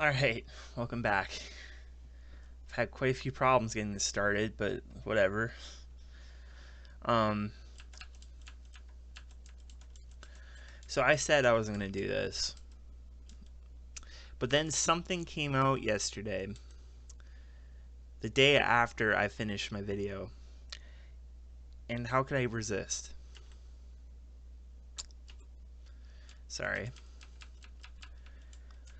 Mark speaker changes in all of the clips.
Speaker 1: Alright, welcome back. I've had quite a few problems getting this started, but whatever. Um, so I said I wasn't going to do this. But then something came out yesterday, the day after I finished my video. And how could I resist? Sorry.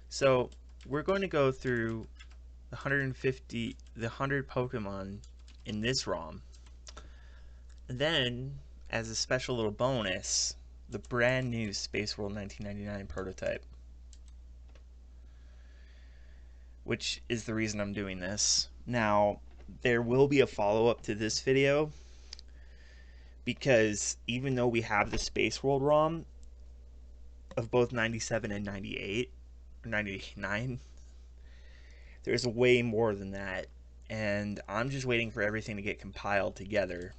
Speaker 1: So, we're going to go through the 100 Pokemon in this ROM. And then, as a special little bonus, the brand new SpaceWorld 1999 prototype. Which is the reason I'm doing this. Now, there will be a follow-up to this video, because even though we have the SpaceWorld ROM of both 97 and 98, or 99, there's way more than that, and I'm just waiting for everything to get compiled together.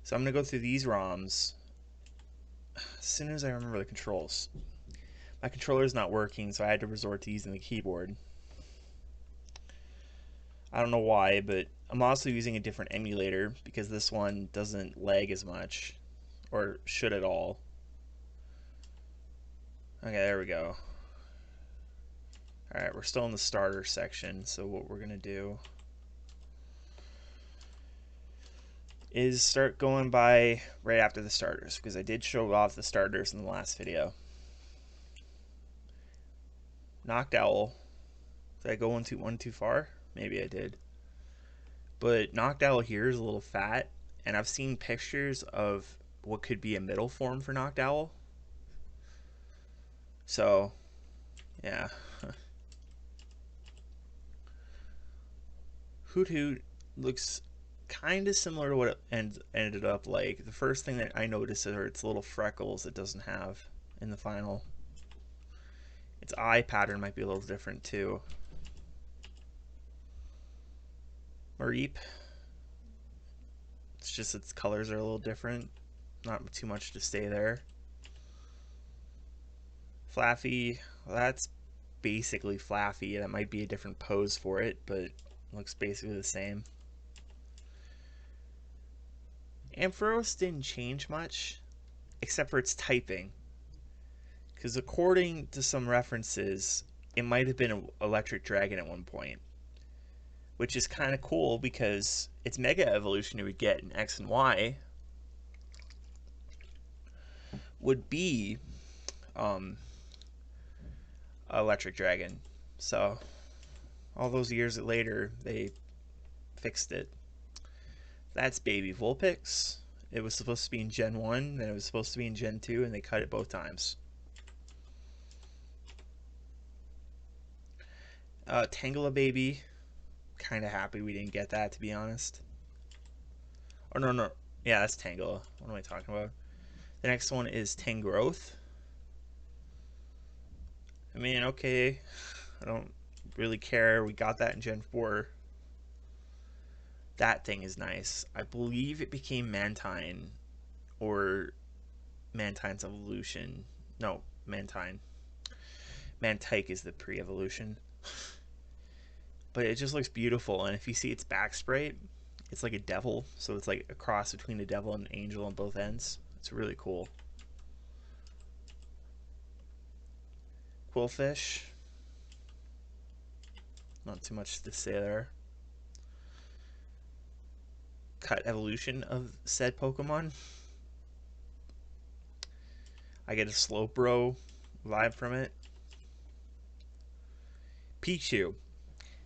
Speaker 1: So I'm going to go through these ROMs as soon as I remember the controls. My controller is not working, so I had to resort to using the keyboard. I don't know why, but I'm also using a different emulator because this one doesn't lag as much, or should at all. Okay, there we go. Alright, we're still in the starter section, so what we're going to do is start going by right after the starters, because I did show off the starters in the last video. Noctowl. Did I go one too far? Maybe I did. But Noctowl here is a little fat, and I've seen pictures of what could be a middle form for Noctowl. So, yeah. Hoot Hoot looks kind of similar to what it ended up like. The first thing that I noticed are its little freckles it doesn't have in the final. Its eye pattern might be a little different too. Mareep. It's just its colors are a little different. Not too much to say there. Flaffy. Well, that's basically Flaffy. That might be a different pose for it, but looks basically the same. Ampharos didn't change much, except for its typing. Because according to some references, it might have been an electric dragon at one point. Which is kind of cool because its mega evolution you would get in X and Y would be electric dragon. So all those years later, they fixed it. That's baby Vulpix. It was supposed to be in Gen 1, then it was supposed to be in Gen 2, and they cut it both times. Tangela baby. Kind of happy we didn't get that, to be honest. Oh, no. Yeah, that's Tangela. What am I talking about? The next one is Tangrowth. I mean, okay. I don't really care. We got that in Gen 4. That thing is nice. I believe it became Mantine, or Mantine's evolution. No, Mantine. Mantike is the pre-evolution. But it just looks beautiful, and if you see its back sprite, it's like a devil, so it's like a cross between a devil and an angel on both ends. It's really cool. Quillfish. Not too much to say there. Cut evolution of said Pokemon. I get a Slowbro vibe from it. Pichu.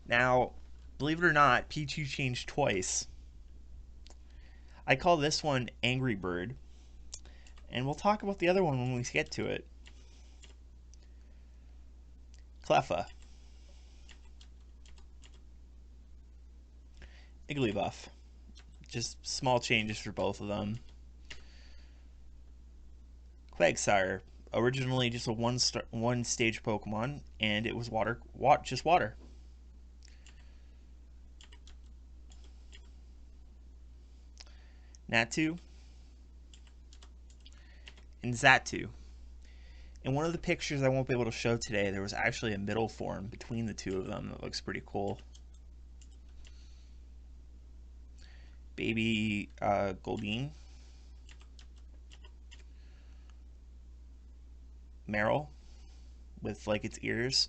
Speaker 1: Now, believe it or not, Pichu changed twice. I call this one Angry Bird, and we'll talk about the other one when we get to it. Cleffa. Igglybuff. Just small changes for both of them. Quagsire. Originally just a one stage Pokemon, and it was just water. Natu and Xatu. In one of the pictures I won't be able to show today, there was actually a middle form between the two of them that looks pretty cool. Baby Goldeen. Meryl with like its ears.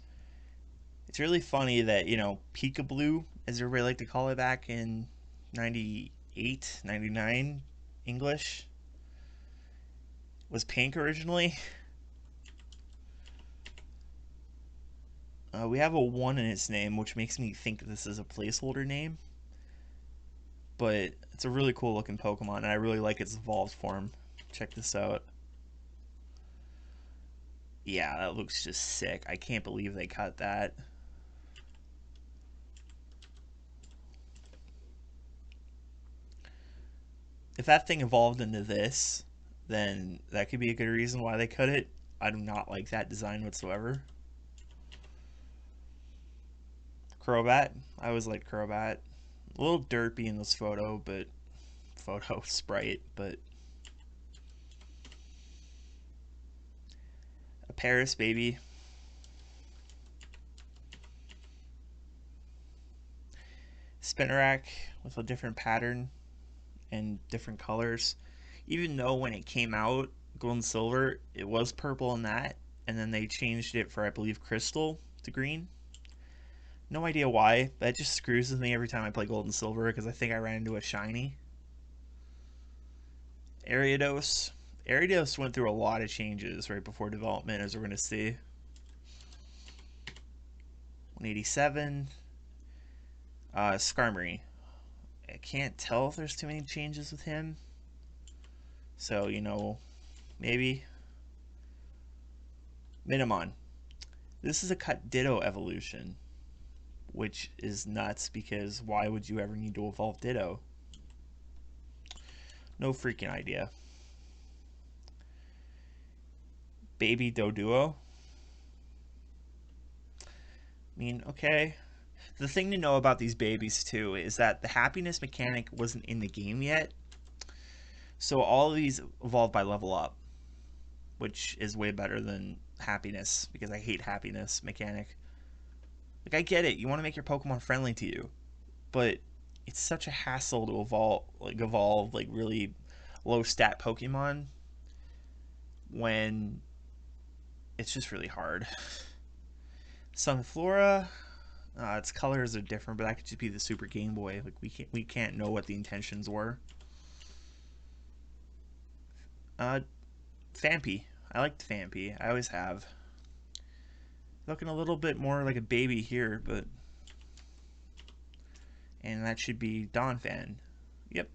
Speaker 1: It's really funny that, you know, Peekaboo, as everybody liked to call it back in 98, 99 English, was pink originally. We have a 1 in its name, which makes me think this is a placeholder name. But it's a really cool looking Pokemon, and I really like its evolved form. Check this out. Yeah, that looks just sick. I can't believe they cut that. If that thing evolved into this, then that could be a good reason why they cut it. I do not like that design whatsoever. Crobat. I always liked Crobat. A little derpy in this photo sprite, but a Paris baby. Spinarak with a different pattern and different colors. Even though when it came out, Gold and Silver, it was purple in that, and then they changed it for, I believe, Crystal to green. No idea why. That just screws with me every time I play Gold and Silver because I think I ran into a shiny. Ariados. Ariados went through a lot of changes right before development, as we're going to see. 187. Skarmory. I can't tell if there's too many changes with him. So, you know, maybe. Minimon. This is a cut Ditto evolution, which is nuts because why would you ever need to evolve Ditto? No freaking idea. Baby Doduo. I mean, okay. The thing to know about these babies too is that the happiness mechanic wasn't in the game yet. So all of these evolve by level up, which is way better than happiness because I hate happiness mechanic. Like, I get it, you want to make your Pokemon friendly to you, but it's such a hassle to evolve like really low stat Pokemon when it's just really hard. Sunflora, its colors are different, but that could just be the Super Game Boy. Like, we can't know what the intentions were. Phanpy. I liked Phanpy. I always have. Looking a little bit more like a baby here, but... And that should be Donphan. Yep.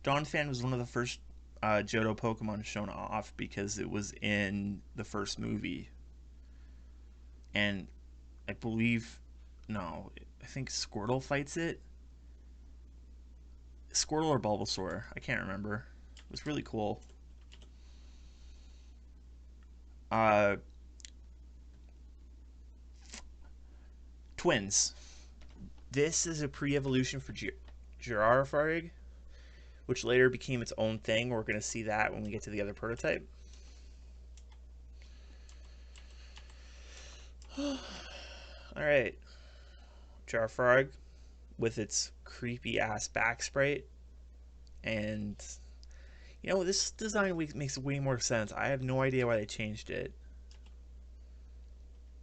Speaker 1: Donphan was one of the first Johto Pokemon shown off because it was in the first movie. And I believe... No, I think Squirtle fights it. Squirtle or Bulbasaur. I can't remember. It was really cool. Twins. This is a pre-evolution for Girafarig, which later became its own thing. We're going to see that when we get to the other prototype. Alright. Girafarig with its creepy ass back sprite. And, you know, this design makes way more sense. I have no idea why they changed it.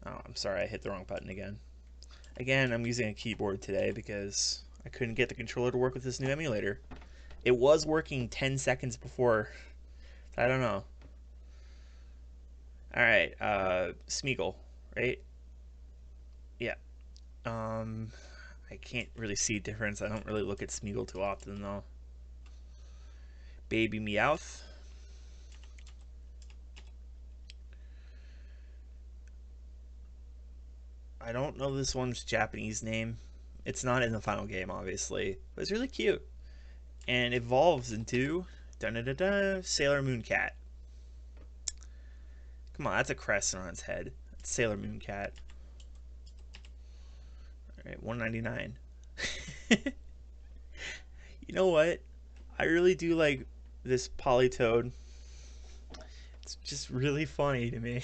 Speaker 1: Oh, I'm sorry, I hit the wrong button again. Again, I'm using a keyboard today because I couldn't get the controller to work with this new emulator. It was working 10 seconds before. I don't know. Alright, Smeagol, right? Yeah. I can't really see a difference. I don't really look at Smeagol too often, though. Baby Meowth. I don't know this one's Japanese name. It's not in the final game, obviously, but it's really cute. And evolves into Sailor Moon Cat. Come on, that's a crescent on its head. It's Sailor Moon Cat. Alright, 199. You know what? I really do like this Politoed. It's just really funny to me.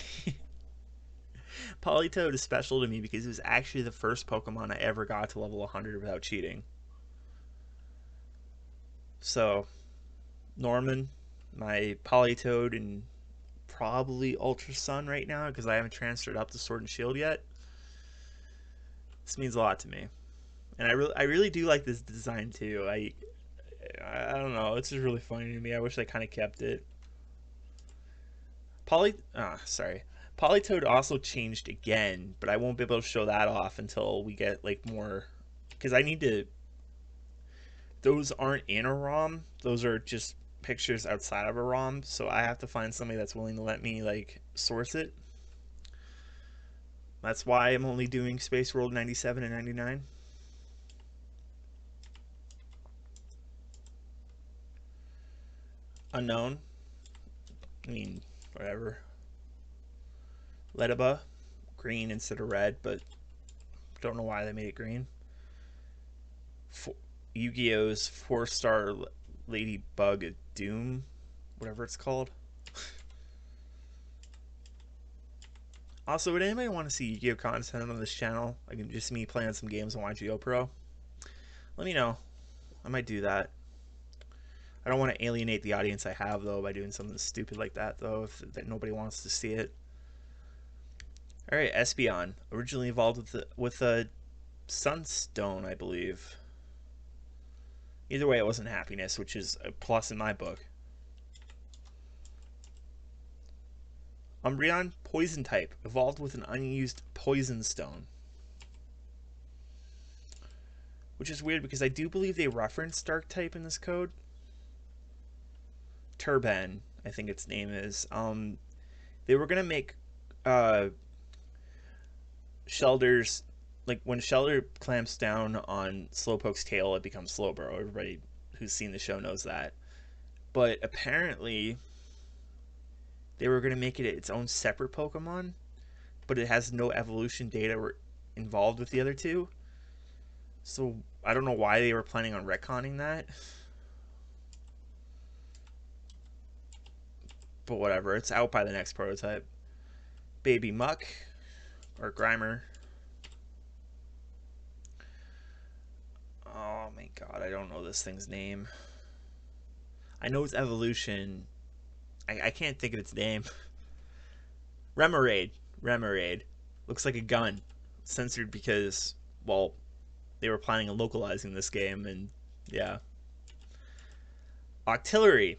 Speaker 1: Politoed is special to me because it was actually the first Pokemon I ever got to level 100 without cheating. So, Norman, my Politoed, and probably Ultra Sun right now because I haven't transferred up to Sword and Shield yet. This means a lot to me, and I really do like this design too. I don't know, it's just really funny to me. I wish I kind of kept it. Sorry. Politoed also changed again, but I won't be able to show that off until we get like more, because I need to. Those aren't in a ROM. Those are just pictures outside of a ROM. So I have to find somebody that's willing to let me like source it. That's why I'm only doing SpaceWorld 97 and 99. Unknown. I mean, whatever. Ledaba, green instead of red, but don't know why they made it green. Yu-Gi-Oh's 4-star Ladybug Doom, whatever it's called. Also, would anybody want to see Yu-Gi-Oh content on this channel? Like just me playing some games on YGO Pro? Let me know. I might do that. I don't want to alienate the audience I have though by doing something stupid like that though, if that nobody wants to see it. All right, Espeon, originally evolved with a Sunstone, I believe. Either way, it wasn't happiness, which is a plus in my book. Umbreon, poison type, evolved with an unused poison stone. Which is weird because I do believe they reference dark type in this code. Turban, I think its name is. They were gonna make Shelter's, like when Shelter clamps down on Slowpoke's tail, it becomes Slowbro. Everybody who's seen the show knows that. But apparently, they were going to make it its own separate Pokemon, but it has no evolution data involved with the other two. So I don't know why they were planning on retconning that. But whatever, it's out by the next prototype. Baby Muck, or Grimer. Oh my god, I don't know this thing's name. I know its evolution. I can't think of its name. Remoraid. Remoraid. Looks like a gun. Censored because, well, they were planning on localizing this game, and yeah. Octillery.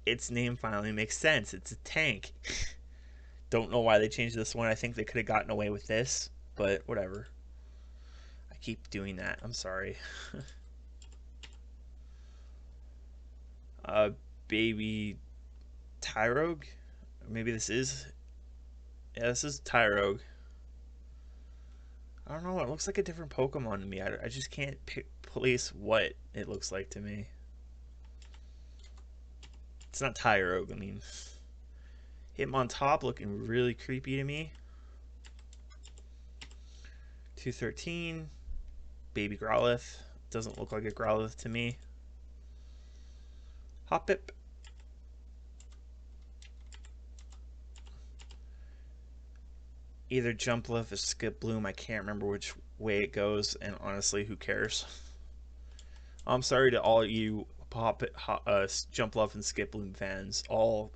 Speaker 1: Its name finally makes sense. It's a tank. Don't know why they changed this one. I think they could have gotten away with this, but whatever. I keep doing that. I'm sorry. Baby Tyrogue? Maybe this is... Yeah, this is Tyrogue. I don't know. It looks like a different Pokemon to me. I just can't place what it looks like to me. It's not Tyrogue. I mean, Hitmontop looking really creepy to me. 213. Baby Growlithe. Doesn't look like a Growlithe to me. Hoppip. Either Jumpluff or Skiploom. I can't remember which way it goes, and honestly, who cares? I'm sorry to all you Jumpluff and Skiploom fans, all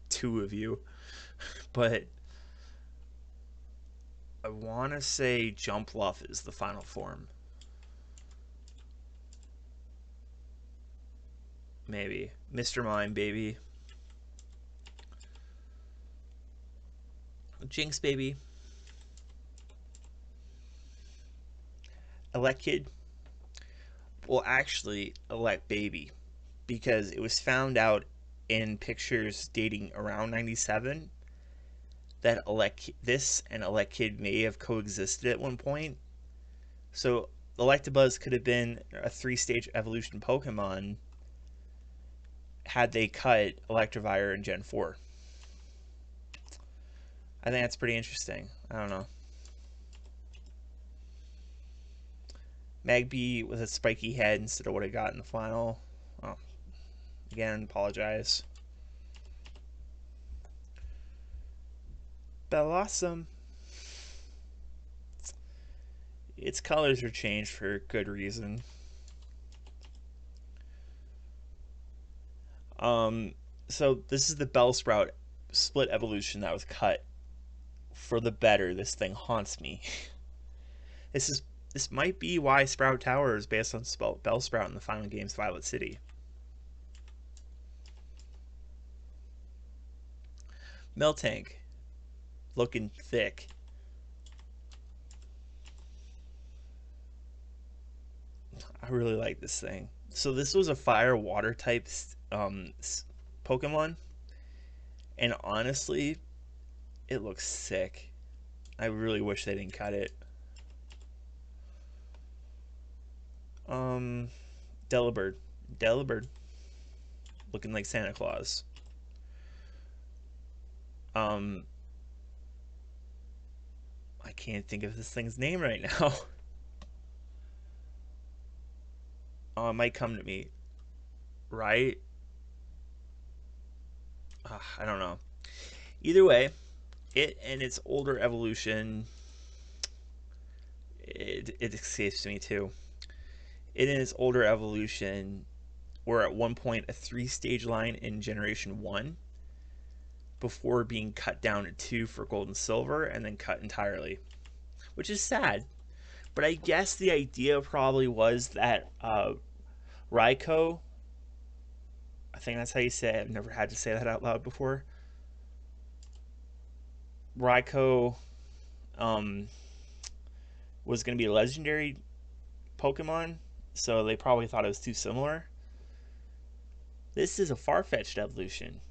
Speaker 1: 2 of you, but I want to say Jumpluff is the final form. Maybe. Mr. Mime, baby. Jinx, baby. Elekid. Well, actually, Elect baby, because it was found out in pictures dating around 97 that this and Elekid may have coexisted at one point. So Electabuzz could have been a 3-stage evolution Pokemon had they cut Electivire in Gen 4. I think that's pretty interesting. I don't know. Magby with a spiky head instead of what it got in the final. Oh, again, apologize. Bellossom. Its colors are changed for good reason. So this is the Bellsprout split evolution that was cut for the better. This thing haunts me. This is this might be why Sprout Tower is based on Bellsprout in the final game's Violet City. Miltank, looking thick. I really like this thing. So this was a fire water type Pokemon, and honestly, it looks sick. I really wish they didn't cut it. Delibird. Delibird. Looking like Santa Claus. I can't think of this thing's name right now. Oh, it might come to me. Right? I don't know. Either way, it and its older evolution, it escapes me too. It and its older evolution were at one point a 3-stage line in Generation 1 before being cut down to 2 for Gold and Silver and then cut entirely, which is sad. But I guess the idea probably was that Raikou, I think that's how you say it. I've never had to say that out loud before. Raikou was going to be a legendary Pokemon, so they probably thought it was too similar. This is a far-fetched evolution.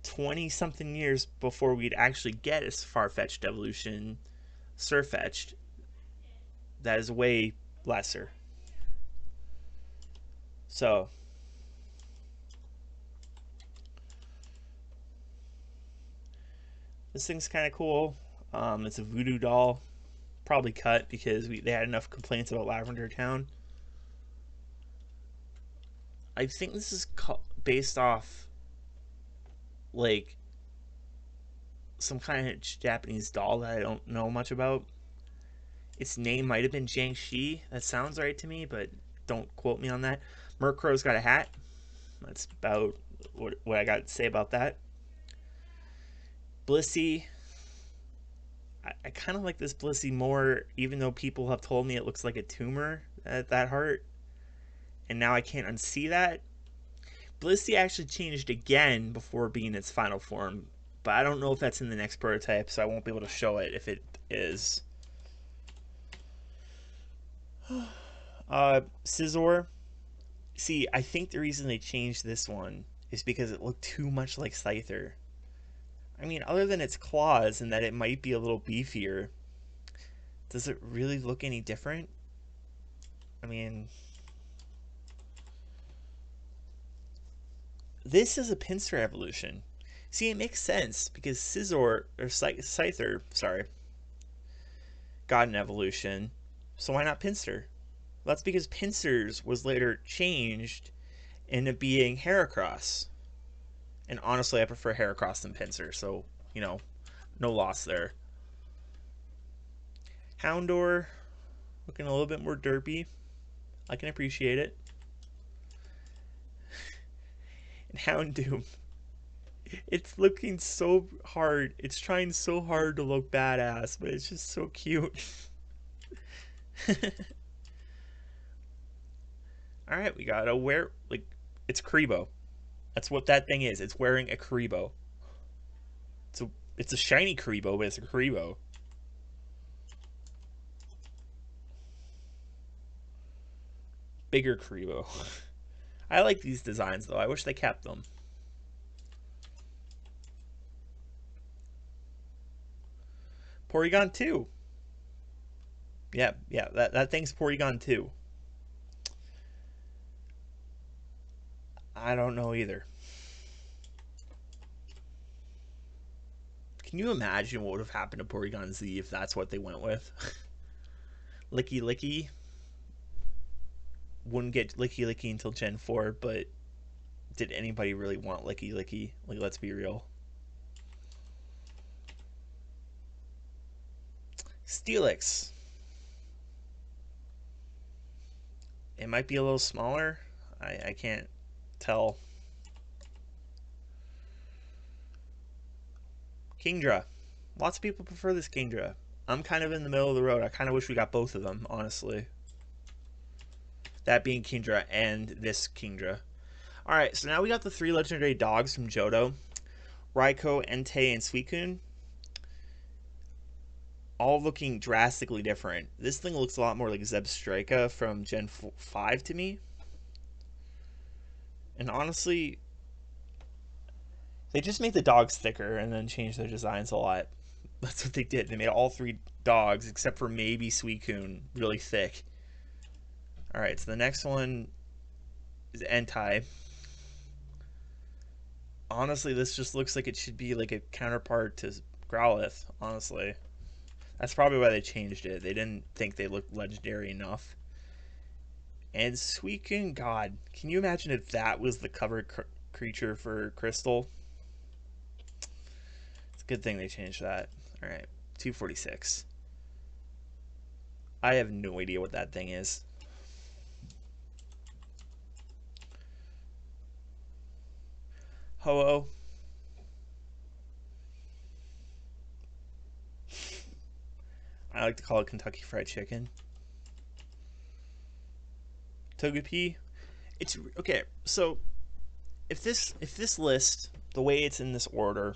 Speaker 1: 20 something years before we'd actually get a far-fetched evolution, Surfetched, that is way lesser. So this thing's kind of cool. It's a voodoo doll, probably cut because they had enough complaints about Lavender Town. I think this is based off like some kind of Japanese doll that I don't know much about. Its name might have been Jiangxi. That sounds right to me, but don't quote me on that. Murkrow's got a hat. That's about what I got to say about that. Blissey. I kind of like this Blissey more, even though people have told me it looks like a tumor at that heart. And now I can't unsee that. Blissey actually changed again before being its final form, but I don't know if that's in the next prototype, so I won't be able to show it if it is. Scizor. See, I think the reason they changed this one is because it looked too much like Scyther. I mean, other than its claws and that it might be a little beefier, does it really look any different? I mean, this is a Pinsir evolution. See, it makes sense because Scizor, or Scyther, sorry, got an evolution, so why not Pinsir? Well, that's because Pinsir's was later changed into being Heracross. And honestly, I prefer Heracross than Pinsir, so, you know, no loss there. Houndour, looking a little bit more derpy. I can appreciate it. And Houndoom, it's looking so hard. It's trying so hard to look badass, but it's just so cute. Alright, we gotta wear, like, it's Karibo. That's what that thing is. It's wearing a Karibo. It's a shiny Karibo, but it's a Karibo. Bigger Karibo. I like these designs, though. I wish they kept them. Porygon 2. Yeah, that thing's Porygon 2. I don't know either. Can you imagine what would have happened to Porygon Z if that's what they went with? Licky Licky. Wouldn't get Licky Licky until Gen 4, but did anybody really want Licky Licky? Like, let's be real. Steelix. It might be a little smaller. I can't tell. Kingdra. Lots of people prefer this Kingdra. I'm kind of in the middle of the road. I kind of wish we got both of them, honestly. That being Kingdra and this Kingdra. Alright, so now we got the 3 legendary dogs from Johto. Raikou, Entei, and Suicune. All looking drastically different. This thing looks a lot more like Zebstrika from Gen 5 to me. And honestly, they just made the dogs thicker and then changed their designs a lot. That's what they did. They made all 3 dogs, except for maybe Suicune, really thick. Alright, so the next one is Entei. Honestly, this just looks like it should be like a counterpart to Growlithe, honestly. That's probably why they changed it. They didn't think they looked legendary enough. And Suicune, God, can you imagine if that was the cover creature for Crystal? It's a good thing they changed that. Alright, 246. I have no idea what that thing is. Ho-Oh. I like to call it Kentucky Fried Chicken. Togepi. It's okay. So if this list, the way it's in this order,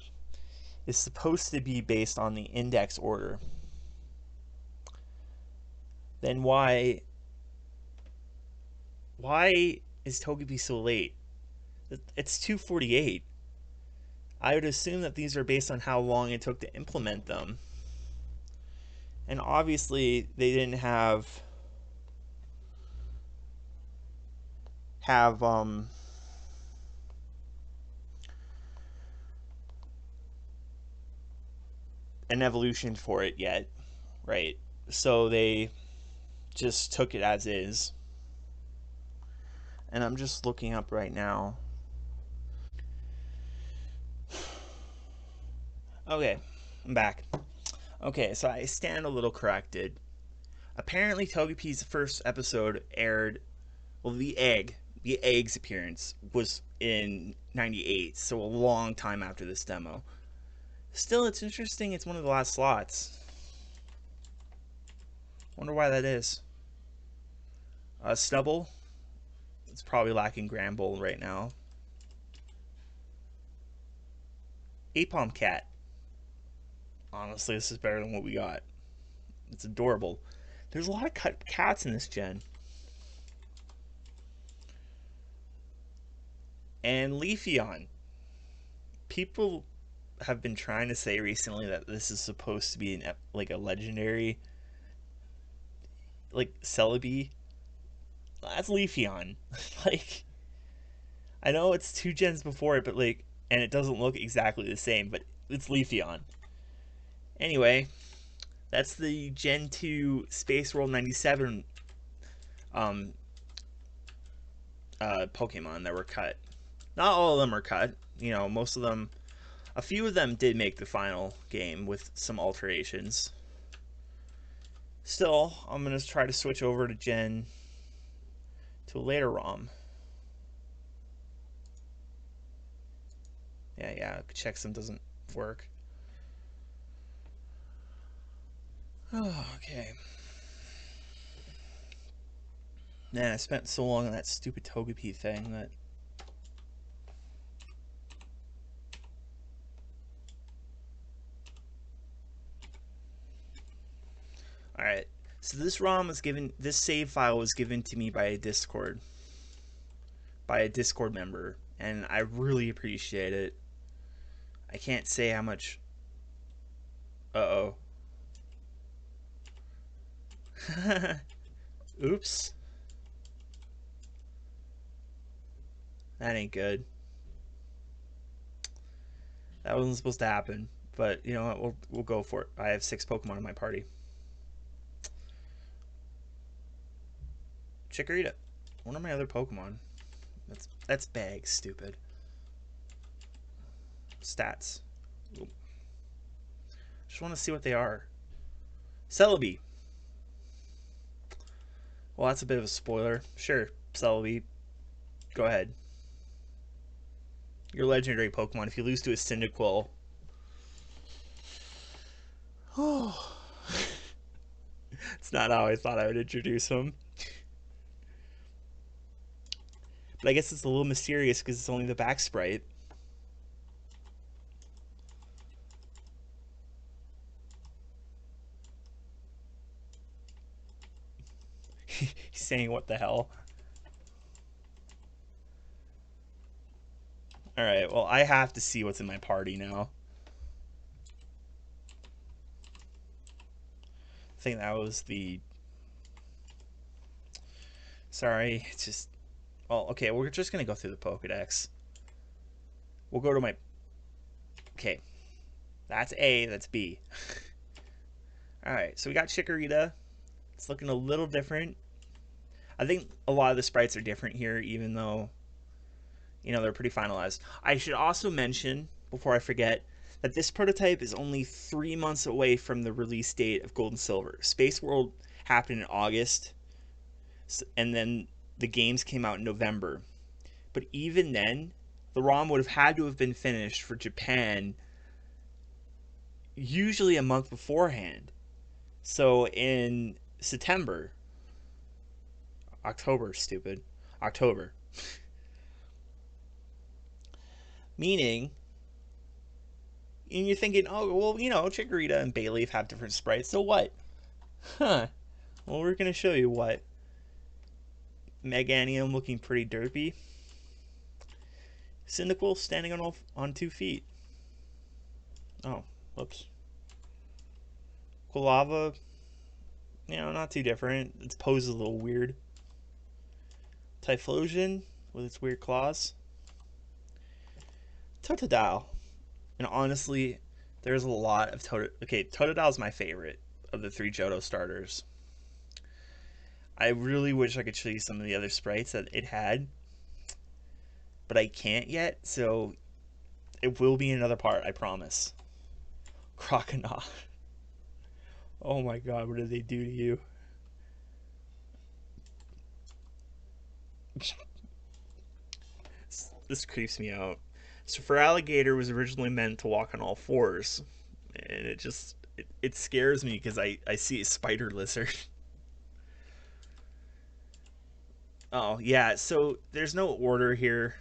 Speaker 1: is supposed to be based on the index order, then why is Togepi so late? It's 248. I would assume that these are based on how long it took to implement them. And obviously they didn't have an evolution for it yet, right? So they just took it as is. And I'm just looking up right now. Okay, I'm back. Okay, so I stand a little corrected. Apparently Togepi's first episode aired, well, the egg's appearance was in 98, so a long time after this demo. Still, it's interesting it's one of the last slots. Wonder why that is. Stubble. It's probably lacking Granbull right now. Apom Cat. Honestly, this is better than what we got. It's adorable. There's a lot of cats in this gen. And Leafeon. People have been trying to say recently that this is supposed to be like a legendary, like Celebi. That's Leafeon. Like, I know it's 2 gens before it, but like, and it doesn't look exactly the same, but it's Leafeon. Anyway, that's the Gen 2 SpaceWorld 97 Pokemon that were cut. Not all of them are cut. You know, most of them, a few of them did make the final game with some alterations. Still, I'm going to try to switch over to a later ROM. Yeah, checksum doesn't work. Oh, okay. Man, I spent so long on that stupid Togepi thing that... Alright, so this ROM was given, this save file was given to me by a Discord member, and I really appreciate it. I can't say how much... Uh-oh. Oops. That ain't good. That wasn't supposed to happen, but you know what, we'll go for it. I have 6 Pokemon in my party. Chikorita. One of my other Pokemon. That's bag, stupid. Stats. Ooh. Just want to see what they are. Celebi. Well, that's a bit of a spoiler. Sure, Celebi. Go ahead. Your legendary Pokemon. If you lose to a Cyndaquil. Oh. It's not how I thought I would introduce him. But I guess it's a little mysterious because it's only the back sprite. He's saying, what the hell? Alright, well, I have to see what's in my party now. I think that was the... Sorry, it's just... Well, okay, we're just going to go through the Pokedex. We'll go to my... Okay. That's A, that's B. Alright, so we got Chikorita. It's looking a little different. I think a lot of the sprites are different here, even though, you know, they're pretty finalized. I should also mention, before I forget, that this prototype is only 3 months away from the release date of Gold and Silver. SpaceWorld happened in August, and then the games came out in November. But even then, the ROM would have had to have been finished for Japan usually a month beforehand. So in September, October, stupid, October. Meaning, and you're thinking, oh, well, you know, Chikorita and Bayleaf have different sprites, so what? Huh. Well, we're going to show you what. Meganium looking pretty derpy. Cyndaquil standing on 2 feet. Oh, whoops. Quilava, you know, not too different. Its pose is a little weird. Typhlosion with its weird claws. Totodile. And honestly, there's a lot of Okay, Totodile's my favorite of the 3 Johto starters. I really wish I could show you some of the other sprites that it had, but I can't yet, so it will be another part, I promise. Croconaw. Oh my god, what did they do to you? This creeps me out. So for alligator was originally meant to walk on all fours, and it scares me because I see a spider lizard. Oh yeah, so there's no order here.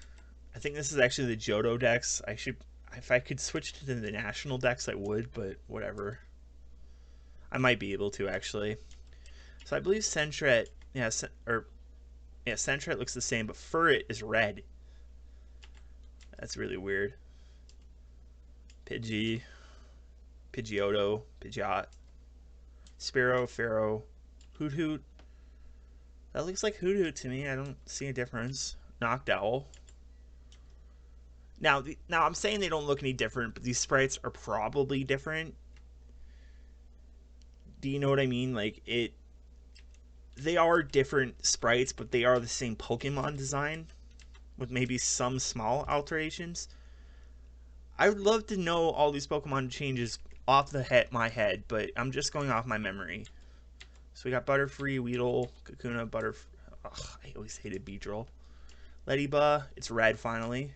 Speaker 1: I think this is actually the Johto Dex. If I could switch to the national Dex, I would, but whatever. I might be able to actually. So I believe Sentret, Sentret looks the same, but Furret is red. That's really weird. Pidgey, Pidgeotto, Pidgeot, Spearow, Pharaoh, Hoot Hoot. That looks like Hoot Hoot to me. I don't see a difference. Noctowl. Now I'm saying they don't look any different, but these sprites are probably different. Do you know what I mean? Like, they are different sprites, but they are the same Pokemon design with maybe some small alterations. I would love to know all these Pokemon changes off my head, but I'm just going off my memory. So we got Butterfree, Weedle, Kakuna, Ugh, I always hated Beedrill. Ladybug, it's red finally.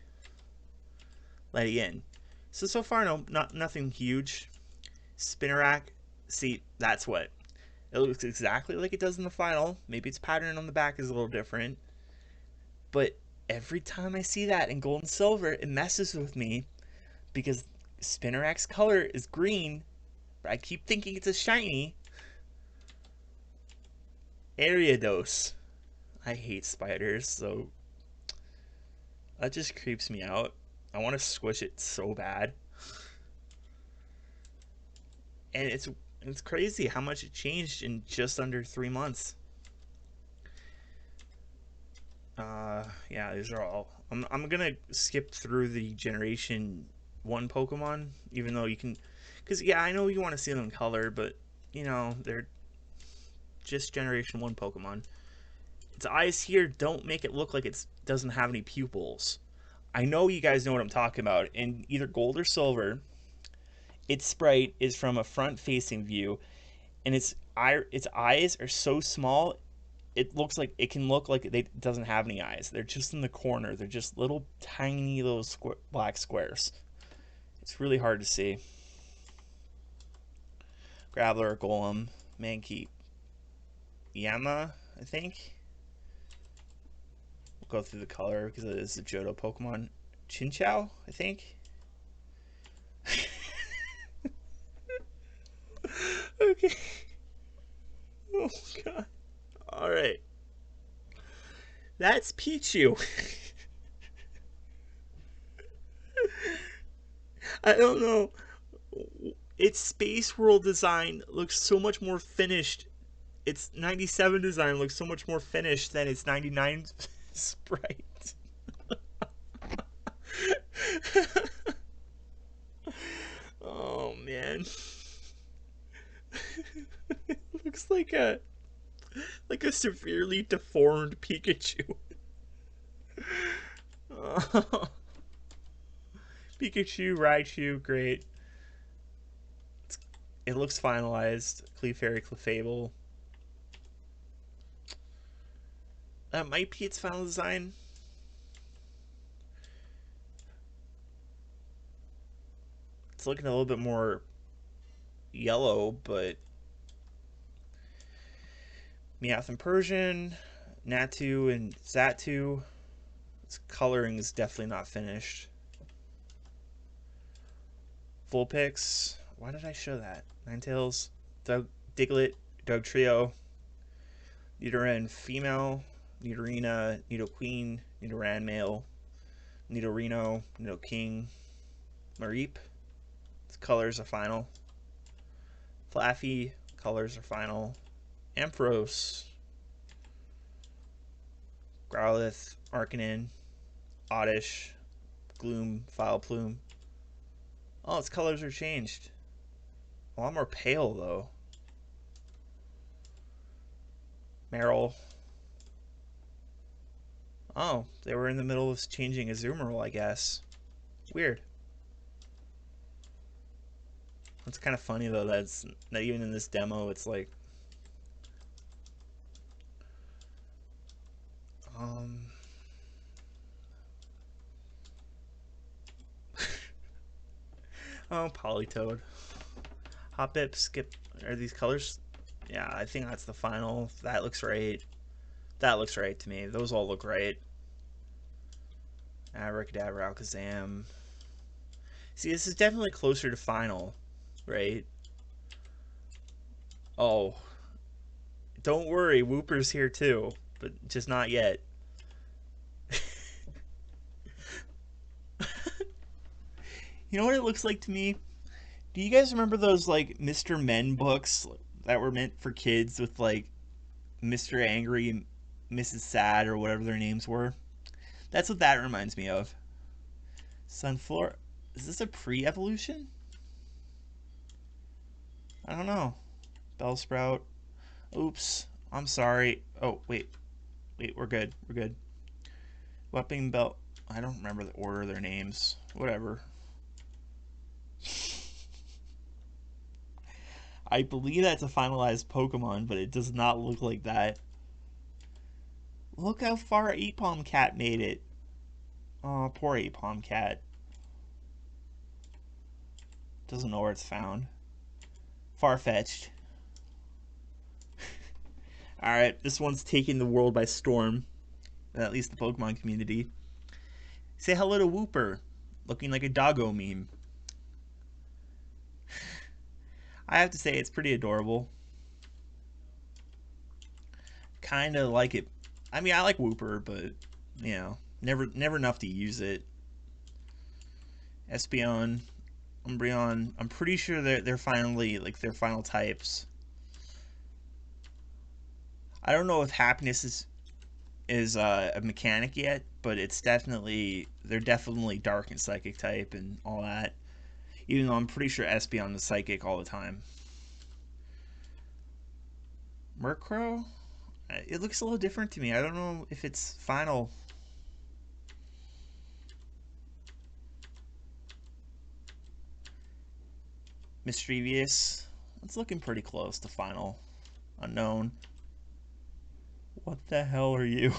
Speaker 1: Ledian. So far, nothing huge. Spinarak, see, that's what. It looks exactly like it does in the final. Maybe its pattern on the back is a little different. But every time I see that in Gold and Silver, it messes with me because Spinarak's color is green, but I keep thinking it's a shiny. Ariados. I hate spiders, so that just creeps me out. I want to squish it so bad. And it's crazy how much it changed in just under 3 months. Yeah, these are all. I'm gonna skip through the Generation 1 Pokemon, even though you can, because yeah, I know you want to see them in color, but you know they're just Generation 1 Pokemon. Its eyes here don't make it look like it doesn't have any pupils. I know you guys know what I'm talking about. In either Gold or Silver, its sprite is from a front-facing view, and its eyes are so small. It looks like it can look like it doesn't have any eyes. They're just in the corner. They're just little tiny little black squares. It's really hard to see. Graveler, Golem, Mankey, Yama, I think. We'll go through the color because it is a Johto Pokemon. Chinchou, I think. Okay. Oh god. Alright. That's Pichu. I don't know. Its SpaceWorld design looks so much more finished. Its 97 design looks so much more finished than its 99 sprite. Oh man. It looks like a severely deformed Pikachu. Oh. Pikachu, Raichu, great. It looks finalized. Clefairy, Clefable. That might be its final design. It's looking a little bit more yellow, but Meowth and Persian, Natu and Xatu. Its coloring is definitely not finished. Vulpix. Why did I show that? Ninetales, Diglett, Dugtrio, Nidoran female, Nidorina, Nidoqueen, Nidoran male, Nidorino, Nidoking, Mareep. Its colors are final. Flaffy, colors are final. Ampharos, Growlithe, Arcanine, Oddish, Gloom, Vileplume. Oh, its colors are changed. A lot more pale, though. Meryl. Oh, they were in the middle of changing Azumarill, I guess. Weird. It's kind of funny, though, that even in this demo, it's like... Oh, Politoed. Hoppip, Skip. Are these colors? Yeah, I think that's the final. That looks right. That looks right to me. Those all look right. Abracadabra, Alakazam. See, this is definitely closer to final, right? Oh. Don't worry, Wooper's here too, but just not yet. You know what it looks like to me? Do you guys remember those like Mr. Men books that were meant for kids with like Mr. Angry and Mrs. Sad or whatever their names were? That's what that reminds me of. Sunflora. Is this a pre-evolution? I don't know. Bellsprout. Oops. I'm sorry. Oh, wait. Wait, we're good. We're good. Weapon Belt. I don't remember the order of their names. Whatever. I believe that's a finalized Pokemon, but it does not look like that. Look how far Apom Cat made it. Oh, poor Apom Cat. Doesn't know where it's found. Far-fetched. Alright, this one's taking the world by storm. At least the Pokemon community. Say hello to Wooper. Looking like a doggo meme. I have to say, it's pretty adorable. Kind of like it. I mean, I like Wooper, but, you know, never enough to use it. Espeon, Umbreon. I'm pretty sure they're finally, like, their final types. I don't know if Happiness is a mechanic yet, but it's definitely, they're definitely Dark and Psychic type and all that. Even though I'm pretty sure Espeon is Psychic all the time. Murkrow? It looks a little different to me. I don't know if it's final. Mischievous. It's looking pretty close to final. Unknown. What the hell are you?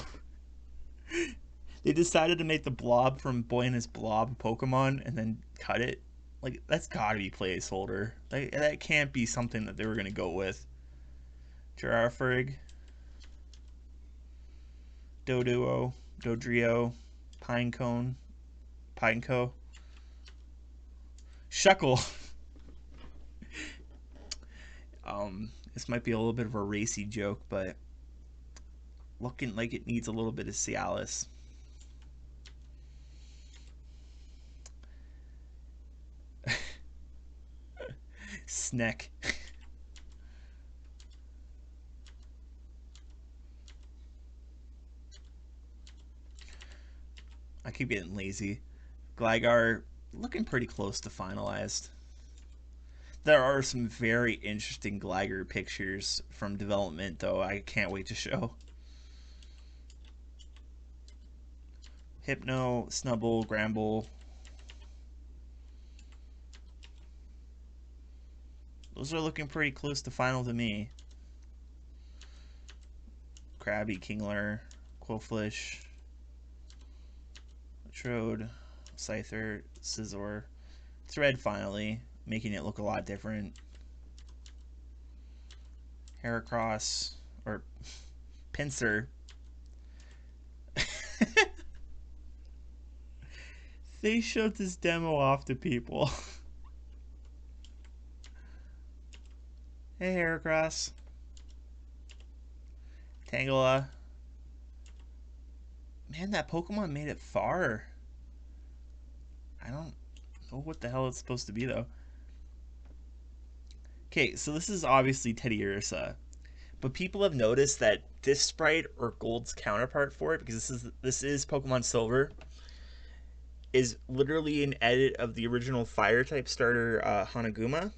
Speaker 1: They decided to make the blob from Boy and His Blob Pokemon and then cut it. Like, that's gotta be placeholder. That can't be something that they were gonna go with. Girafarig. Doduo. Dodrio. Pinecone. Pineco. Shuckle. This might be a little bit of a racy joke, but looking like it needs a little bit of Cialis. Sneck. I keep getting lazy. Gligar looking pretty close to finalized. There are some very interesting Gligar pictures from development, though. I can't wait to show. Hypno, Snubble, Gramble. Those are looking pretty close to final to me. Krabby, Kingler, Quillfish, Trode, Scyther, Scizor. Thread finally, making it look a lot different. Heracross, or Pinsir. They showed this demo off to people. Hey, Heracross. Tangela. Man, that Pokemon made it far. I don't know what the hell it's supposed to be, though. Okay, so this is obviously Teddiursa. But people have noticed that this sprite, or Gold's counterpart for it, because this is Pokemon Silver, is literally an edit of the original Fire-type starter, Hanaguma.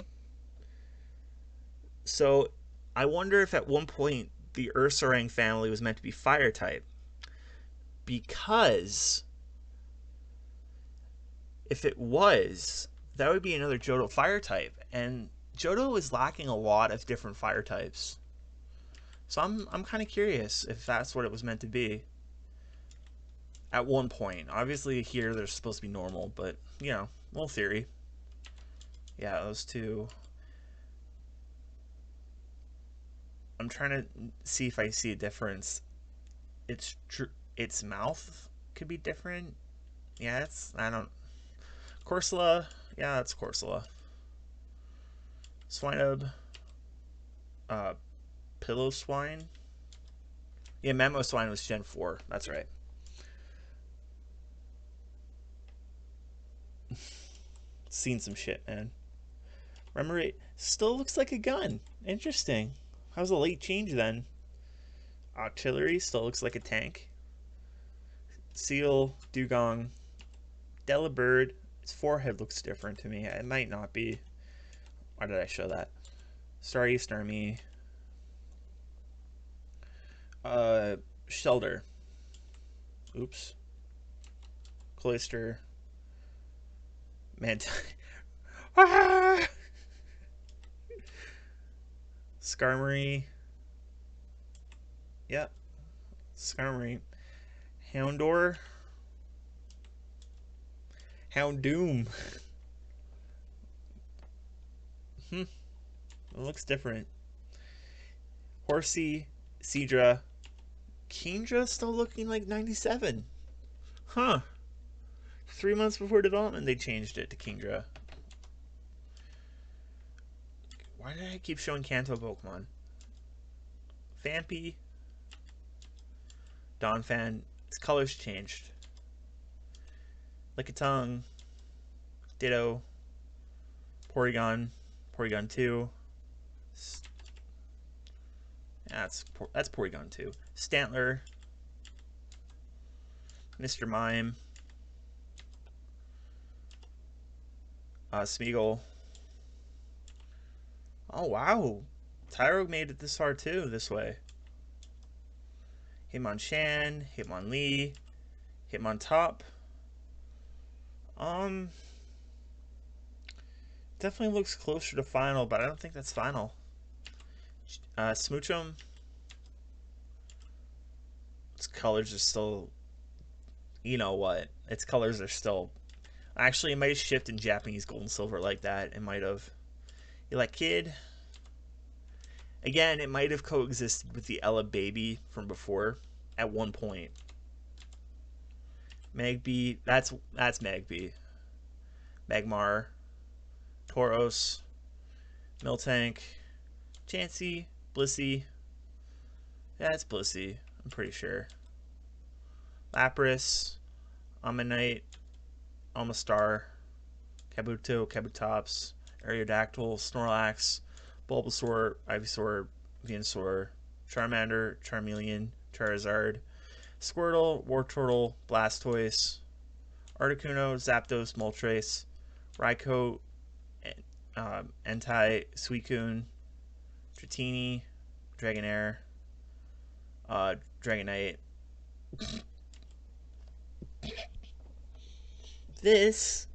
Speaker 1: So, I wonder if at one point the Ursaring family was meant to be Fire-type. Because if it was, that would be another Johto Fire-type. And Johto is lacking a lot of different Fire-types. So I'm kind of curious if that's what it was meant to be. At one point. Obviously here they're supposed to be normal, but, you know, little theory. Yeah, those two. I'm trying to see if I see a difference. Its mouth could be different. Yeah, I don't... Corsola. Yeah, that's Corsola. Swinub. Pillow-swine. Yeah, Mamoswine was Gen 4. That's right. Seen some shit, man. Remoraid still looks like a gun. Interesting. That was a late change then. Artillery still looks like a tank. Seal, Dugong, Delibird. Its forehead looks different to me. It might not be. Why did I show that? Starry, Starmie. Shelter. Oops. Cloister. Mant. Ah! Skarmory. Yep. Skarmory. Houndour. Houndoom. It looks different. Horsey. Seadra. Kingdra still looking like 97. Huh. 3 months before development they changed it to Kingdra. Why did I keep showing Kanto Pokemon? Vampy. Donphan. Its colors changed. Lickitung. Ditto. Porygon. Porygon 2. That's Porygon 2. Stantler. Mr. Mime. Smeagol. Oh, wow. Tyrogue made it this far, too, this way. Hitmonchan, Hitmonlee, Hitmontop. definitely looks closer to final, but I don't think that's final. Smoochum. Its colors are still, you know what? Its colors are still. Actually, it might have shifted in Japanese gold and silver like that. It might have. You like kid? Again, it might have coexisted with the Ella baby from before at one point. Magby, that's Magby. Magmar, Tauros, Miltank, Chansey, Blissey. That's Blissey, I'm pretty sure. Lapras, Ammonite, Almastar, Kabuto, Kabutops, Aerodactyl, Snorlax, Bulbasaur, Ivysaur, Venusaur, Charmander, Charmeleon, Charizard, Squirtle, Wartortle, Blastoise, Articuno, Zapdos, Moltres, Raikou, Entei, Suicune, Dratini, Dragonair, Dragonite. This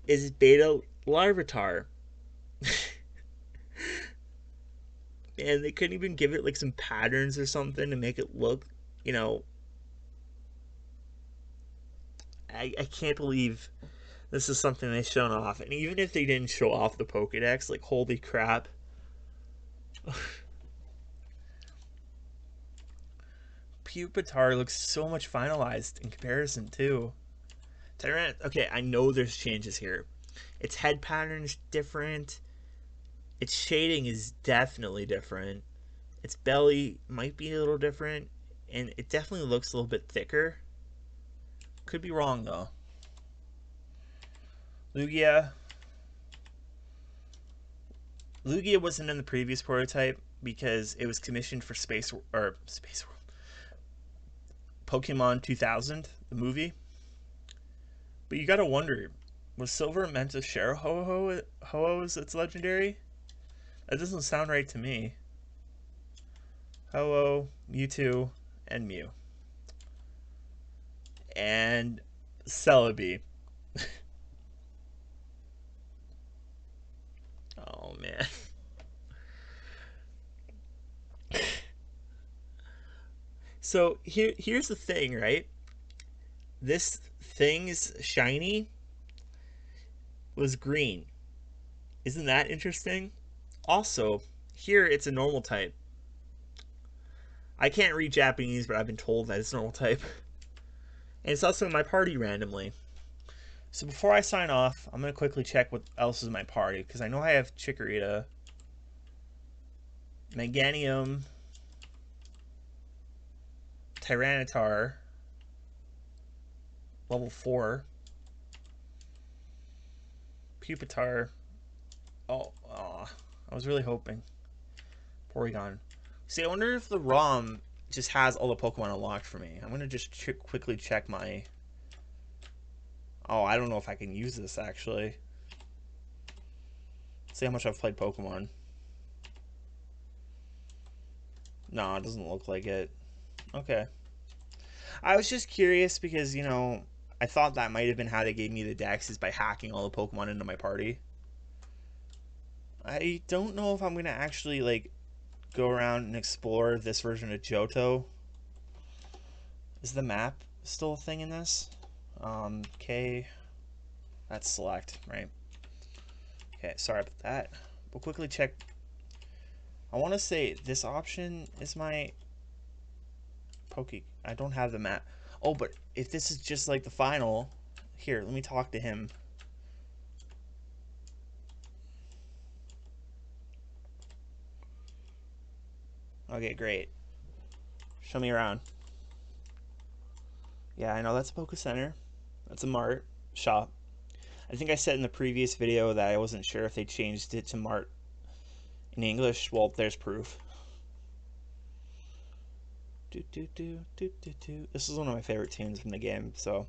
Speaker 1: is Beta Larvitar. And they couldn't even give it like some patterns or something to make it look, you know. I can't believe this is something they've shown off. And even if they didn't show off the Pokedex, like, holy crap. Pupitar looks so much finalized in comparison, too. Tyrant, okay, I know there's changes here. Its head pattern is different. Its shading is definitely different. Its belly might be a little different. And it definitely looks a little bit thicker. Could be wrong, though. Lugia. Lugia wasn't in the previous prototype because it was commissioned for SpaceWorld. Pokemon 2000, the movie. But you gotta wonder, was Silver meant to share Ho-Oh as its legendary? That doesn't sound right to me. Ho-Oh, Mewtwo, and Mew. And Celebi. Oh, man. So here's the thing, right? This thing's shiny was green. Isn't that interesting? Also, here it's a normal type. I can't read Japanese, but I've been told that it's normal type. And it's also in my party randomly. So before I sign off, I'm going to quickly check what else is in my party, because I know I have Chikorita, Meganium, Tyranitar, level 4, Pupitar. Oh, I was really hoping. Porygon. See, I wonder if the ROM just has all the Pokemon unlocked for me. I'm going to just quickly check my... Oh, I don't know if I can use this, actually. See how much I've played Pokemon. No, it doesn't look like it. Okay. I was just curious because, you know, I thought that might have been how they gave me the dex, is by hacking all the Pokemon into my party. I don't know if I'm going to actually, like, go around and explore this version of Johto. Is the map still a thing in this? Okay. That's select, right? Okay, sorry about that. We'll quickly check. I want to say this option is my I don't have the map. Oh, but if this is just like the final, here, let me talk to him. Okay, great. Show me around. Yeah, I know that's a Poke Center. That's a Mart shop. I think I said in the previous video that I wasn't sure if they changed it to Mart in English. Well, there's proof. This is one of my favorite tunes from the game, so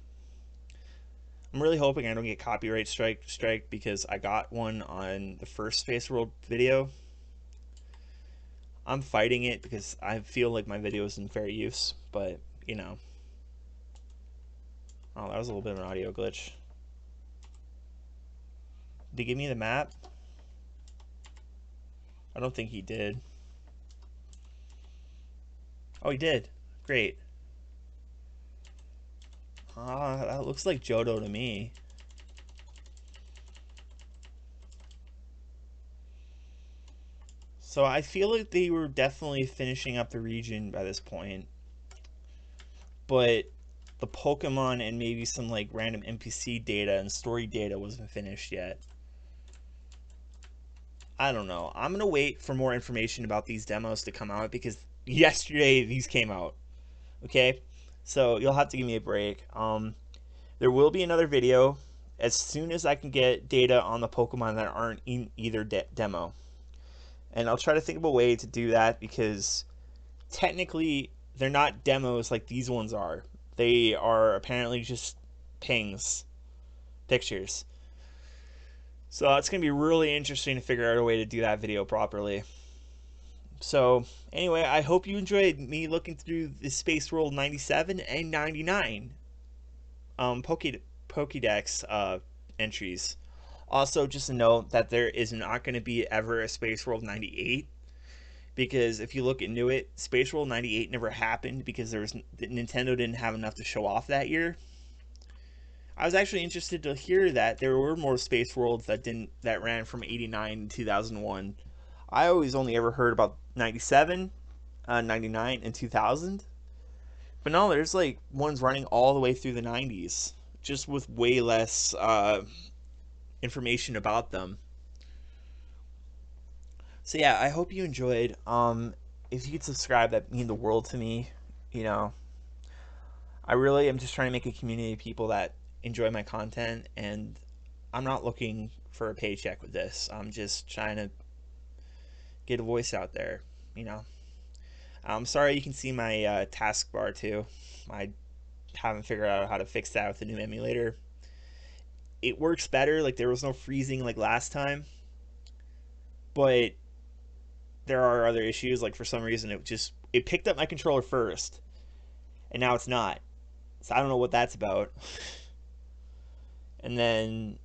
Speaker 1: I'm really hoping I don't get copyright strike because I got one on the first SpaceWorld video. I'm fighting it because I feel like my video is in fair use, but you know. Oh, that was a little bit of an audio glitch. Did he give me the map? I don't think he did. Oh, he did. Great. That looks like Johto to me. So I feel like they were definitely finishing up the region by this point. But the Pokemon and maybe some like random NPC data and story data wasn't finished yet. I don't know. I'm going to wait for more information about these demos to come out because yesterday these came out. Okay? So you'll have to give me a break. There will be another video as soon as I can get data on the Pokemon that aren't in either demo. And I'll try to think of a way to do that because technically they're not demos like these ones are. They are apparently just pictures. So it's going to be really interesting to figure out a way to do that video properly. So anyway, I hope you enjoyed me looking through the SpaceWorld 97 and 99 Pokédex entries. Also, just a note that there is not going to be ever a SpaceWorld 98 because if you look into it, SpaceWorld 98 never happened because Nintendo didn't have enough to show off that year. I was actually interested to hear that there were more Space Worlds that ran from 89 to 2001. I always only ever heard about 97, 99, and 2000. But no, there's like ones running all the way through the 90s, just with way less information about them. So yeah, I hope you enjoyed. If you could subscribe, that'd mean the world to me. You know, I really am just trying to make a community of people that enjoy my content, and I'm not looking for a paycheck with this. I'm just trying to get a voice out there, you know. I'm sorry you can see my taskbar too. I haven't figured out how to fix that with the new emulator. It works better, like there was no freezing like last time, but there are other issues. Like for some reason it picked up my controller first and now it's not, so I don't know what that's about. And then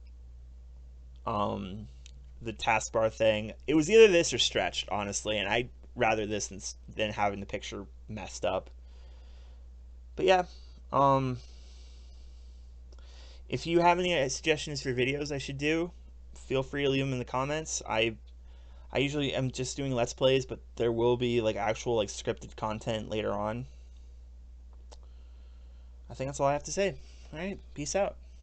Speaker 1: the taskbar thing, it was either this or stretched, honestly, and I'd rather this than having the picture messed up. But yeah, if you have any suggestions for videos I should do, feel free to leave them in the comments. I usually am just doing Let's Plays, but there will be like actual like scripted content later on. I think that's all I have to say. Alright, peace out.